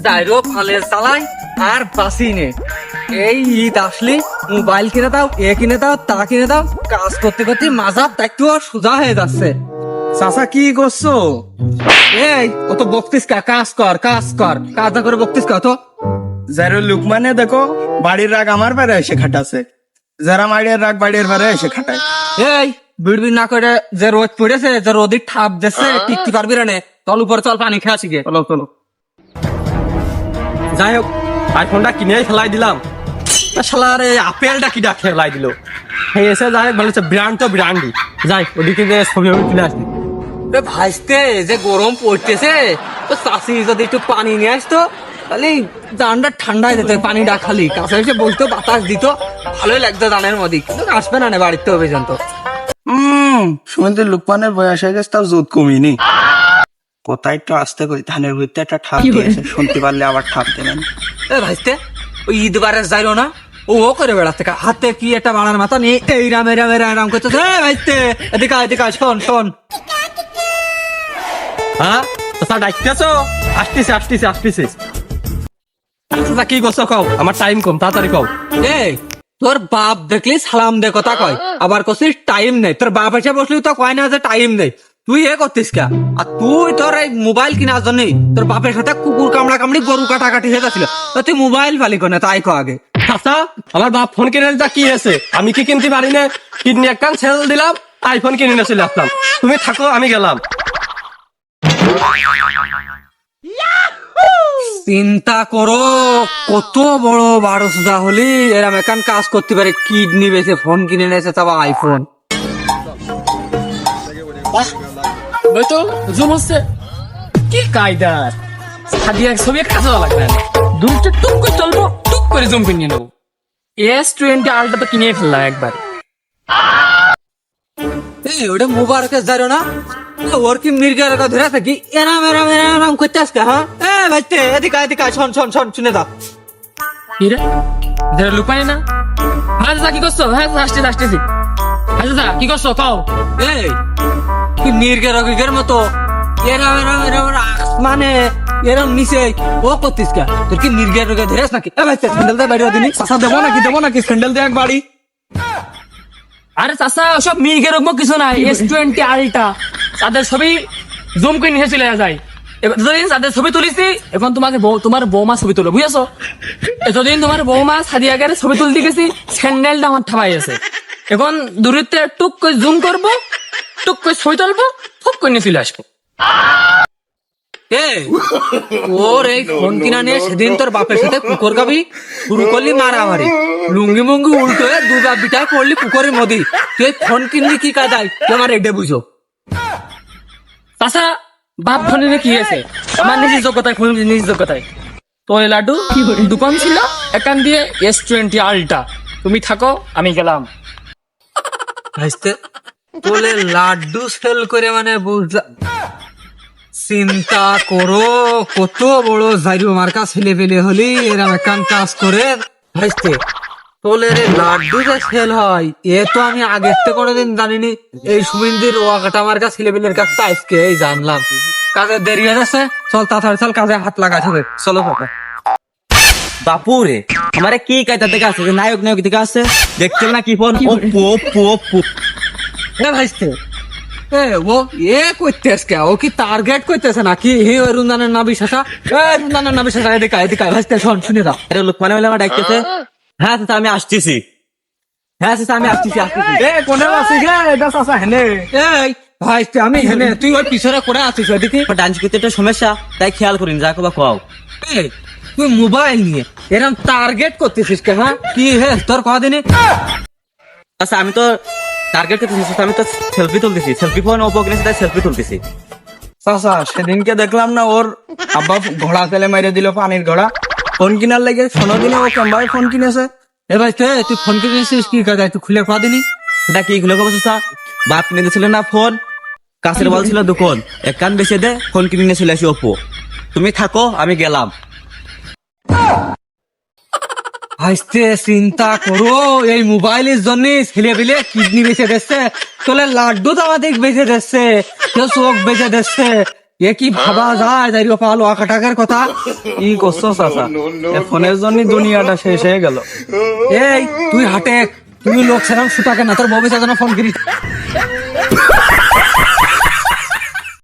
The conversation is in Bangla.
যাইরো ফালের চালাই আর বাসি নে। এই ঈদ আসলি মোবাইল কিনে দাও, এ কিনে দাও, তা কিনে দাও, কাজ করতে করতে মাজার দায়িত্ব সোজা হয়ে যাচ্ছে। চাচা কি করছো? এই অত বকতিস কা, কাজ কর কাজ কর, কাজ না করে বকতিস কা তো। যারা লুকমানে দেখো বাড়ির রাগ আমার বাড়ি এসে খাটাছে, যারা মাড়িয়ার রাগ বাড়ির বাড়ি এসে খাটায়। এই বিড়বিড় না করে, যে রোদ পড়েছে, যে রোদির ঠাপ দিচ্ছে, টিকতে পারবি রে? চল উপরে চল, পানি খেয়ে আসি গে। চলো চলো। যাই হোক, আইফোনটা কিনে ফেলাই দিলাম। শালার এই আপেলটা কিনা ফেলাই দিল। এসে যাই হোক, বলেছে ব্র্যান্ড তো ব্র্যান্ডই। যাই ওদিকে যে ছবি তুলে আসি। ভাইস্তে যে গরম পড়তেছে, তো চাষি যদি একটু পানি নিয়ে আসতো তাহলে জানটা ঠান্ডা হয়ে যেত। পানিটা খালি কাছে এসে বলতো, বাতাস দিত, ভালোই লাগতো দানের মধ্যে। কিন্তু আসবে না বাড়িতে অভিযান তো। শুনতে লুকমানের বয়স হয়ে গেছে, তাও জোদ কমিনি। কোথায় একটু আসতে করি, ধানের ভিতরে একটা ঠাপ দিয়েছে, শুনতে পারলে আবার ঠাপ দেবেন। ভাইস্তে ওই ঈদ বারে যাইলো না, ও করে বেড়াচ্ছে, হাতে কি একটা বানার মাথা নিয়ে এই রামে রামে রাম করতেছে। ভাইস্তে এদিকে এদিকে শোন শোন। হ্যাঁ স্যার ডাকতেছো? আসতেছি আসতেছি আসতেছি। আচ্ছা কি করছো কও, আমার টাইম কম, তাড়াতাড়ি কও। এই তোর বাপ দেখলি সালাম দে কথা কয়, আবার কছিস টাইম নেই। তোর বাপ এসে বসলি তো কয় না যে টাইম নেই। তুই এ করতিস কে? আর তুই তোর এই মোবাইল কেনার জন্য তোর বাপের সাথে কুকুর কামড়া কামড়ি, গরু কাটাকাটি হয়ে যাচ্ছিল, তো তুই মোবাইল ফালি কোনে তাই কো আগে। আচ্ছা আমার বাপ ফোন কিনে দিতা কি হয়েছে? আমি কি কিনতে পারি না? কিডনি এক কান ছেড়ে দিলাম, আইফোন কিনে নিয়ে চলে আসলাম। তুমি থাকো, আমি গেলাম। চিন্তা করো, কত বড় 12 হলি এরম একান কাজ করতে পারে, কিডনি বেঁচে ফোন কিনে নিয়েছে, তবে আইফোন। তো জুম হচ্ছে কি কায়দার সাদিয়া ছবি কাজে লাগবে না, দুটো টুক করে চলবো, টুক করে জুম কিনে নেবো। S20 আলটা তো কিনে ফেললাম একবার। এই ওটা মুবারকের যারো না, ওর কি মির্গের ধরে থাকি এরাম এরাম এরাম করতে আসকে। হ্যাঁ ভাইতে এদিকে এদিকে শোন শোন শোন, শুনে দাও। কি রে ধরে লুকাই না? হ্যাঁ দাদা কি করছো? হ্যাঁ আসতেছি আসতেছি। হ্যাঁ দাদা কি করছো কও? এই কি মির্গের মতো এরাম এরাম এরাম মানে এরম নিচে ও করতিস কে? তোর কি মির্গের রোগে ধরেছ নাকি? ভাইতে স্যান্ডেল দিয়ে বাড়ি দিনি, চাষা দেবো নাকি স্যান্ডেল দিয়ে এক বাড়ি। আরে চাষা ওসব মির্গের রোগ কিছু নাই, S20 আলটা তাদের ছবি জুম করে নিয়ে চলে যায়। এতদিন তাদের ছবি তুলিছি, এখন তোমাকে তোমার বৌমা ছবি তুলো, বুঝেছো? এতদিন তোমার বৌমা সাদিয়াকে ছবি তুলতে গেছি, স্যান্ডেলটা আমার ঠাপাই আছে। এখন দূরত্বে টুক করে জুম করবো, টুক করে ছবি তুলবো, খুব করে নিয়ে চলে আসবো। এই ওর এই ফোন কিনা নিয়ে সেদিন তোর বাপের সাথে কুকুর গাবি শুরু করলি মারামারি, লুঙ্গি মুঙ্গি উল্টো হয়ে দু বাপ বিটায় পড়লি পুকুরের মধ্যে। তুই ফোন কিনলি কি কায়দায়, তোমার এটা বুঝো। তাছাড়া বাপ ফোনে কি হয়েছে, আমার নিজের যোগ্যতায় ফোন নিজের যোগ্যতায়। তো এই লাড্ডু দোকান ছিল এখান দিয়ে S20 আলটা, তুমি থাকো আমি গেলাম। ভাইস্তে বলে লাড্ডু সেল করে মানে বুঝলা। চিন্তা করো, কত বড় জাইরু মার্কা ছেলে পেলে হলি এরম একান কাজ করে। ভাইস্তে তোলে রে লাড্ডু যে সেল হয়, এ তো আমি আগের থেকে কোনোদিন জানিনি। এই সুমিন্দির ওয়াকাটা মার্কা ছেলে পেলের কাছে আজকে এই জানলাম। কাজে দেরি হয়ে যাচ্ছে, চল তাড়াতাড়ি চল, কাজে হাত লাগাতে হবে, চলো বাবা। বাপুরে আমারে কি কায়দা থেকে আসছে, নায়ক নায়ক থেকে আসছে, দেখতে না কি ফোন। ভাইস্তে ও এ করতে আজকে, ও কি টার্গেট করতেছে নাকি? হে রুন্দানের না বিশ্বাসা, রুন্দানের না বিশ্বাসা, এদিকে এদিকে ভাইস্তে শোন, শুনে দাও। লোকমানে বলে আমার ডাকতেছে। হ্যাঁ চাচা আমি আসতেছি, হ্যাঁ চাচা আমি আসতেছি। কোনে আছিস রে? এটা চাচা হেনে। এই ভাইস্তে আমি হেনে, তুই ওর পিছনে করে আছিস ওইদিকে। ডান্স করতে একটা সমস্যা, তাই খেয়াল করিন, যা কবা খাও। এই তুই মোবাইল নিয়ে এরকম টার্গেট করতেছিস কে? হ্যাঁ কি হে তোর কদিনে? আচ্ছা আমি তো টার্গেট করতেছি, আমি তো সেলফি তুলতেছি, সেলফি ফোন ওপো কিনেছি তাই সেলফি তুলতেছি। চাচা সেদিনকে দেখলাম না ওর আব্বা ঘোড়া তেলে মেরে দিল, পানির ঘোড়া। ফোন কিনার লেগে 16 দিনে ও কেমন ফোন কিনেছে। এ ভাইস্তে তুই ফোন কিনেছিস কি কাজ, তুই খুলে কদিনই? এটা কি খুলে খবর চাচা? বাপ কিনে দিয়েছিল না ফোন, কাছের বল ছিল দোকান, এক কান বেঁচে দে ফোন কিনে নিয়ে চলে আসি ওপো। তুমি থাকো আমি গেলাম। ভাইস্তে চিন্তা করো, এই মোবাইলের জন্য ছেলে পেলে কিডনি বেঁচে দিচ্ছে, তোলে লাড্ডু তো আমাদের বেঁচে দিচ্ছে, কেউ চোখ বেঁচে দিচ্ছে, এ কি ভাবা যায় যাইরো পালো আকা টাকার কথা। কি করছো চাচা, এ ফোনের জন্য দুনিয়াটা শেষ হয়ে গেল। এই তুই হাটে, তুই লোক সেরাম সুতাকে না তোর বউ বেচার জন্য ফোন করিস।